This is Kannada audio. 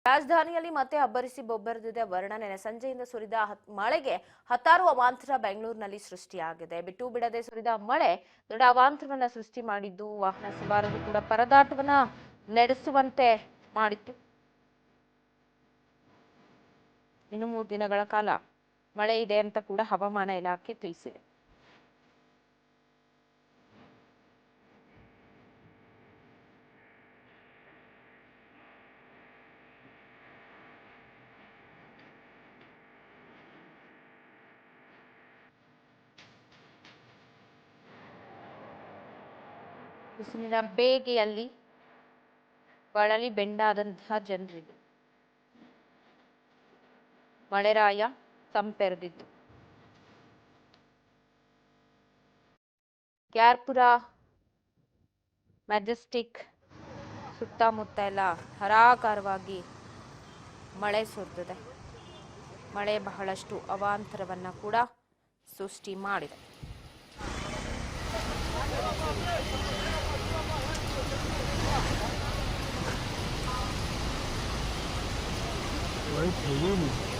ರಾಜಧಾನಿಯಲ್ಲಿ ಮತ್ತೆ ಅಬ್ಬರಿಸಿ ಬೊಬ್ಬರಿದಿದೆ ವರ್ಣ. ನೆನೆ ಸಂಜೆಯಿಂದ ಸುರಿದ ಮಳೆಗೆ ಹತ್ತಾರು ಅವಾಂತರ ಬೆಂಗಳೂರಿನಲ್ಲಿ ಸೃಷ್ಟಿಯಾಗಿದೆ. ಬಿಟ್ಟು ಬಿಡದೆ ಸುರಿದ ಮಳೆ ದೊಡ್ಡ ಅವಾಂತರವನ್ನ ಸೃಷ್ಟಿ ಮಾಡಿದ್ದು, ವಾಹನ ಸವಾರರು ಕೂಡ ಪರದಾಟವನ್ನ ನಡೆಸುವಂತೆ ಮಾಡಿತ್ತು. ಇನ್ನು 3 ದಿನಗಳ ಕಾಲ ಮಳೆ ಇದೆ ಅಂತ ಕೂಡ ಹವಾಮಾನ ಇಲಾಖೆ ತಿಳಿಸಿದೆ. ಬಿಸಿಲಿನ ಬೇಗೆಯಲ್ಲಿ ಬಳಲಿ ಬೆಂಡಾದಂತಹ ಜನರಿಗೆ ಮಳೆರಾಯ ತಂಪೆರೆದಿದ್ದು. ಕ್ಯಾರ್ಪುರ, ಮೆಜೆಸ್ಟಿಕ್ ಸುತ್ತಮುತ್ತ ಎಲ್ಲ ಧಾರಾಕಾರವಾಗಿ ಮಳೆ ಸುರಿದಿದೆ. ಮಳೆ ಬಹಳಷ್ಟು ಅವಾಂತರವನ್ನ ಕೂಡ ಸೃಷ್ಟಿ ಮಾಡಿದೆ. Right,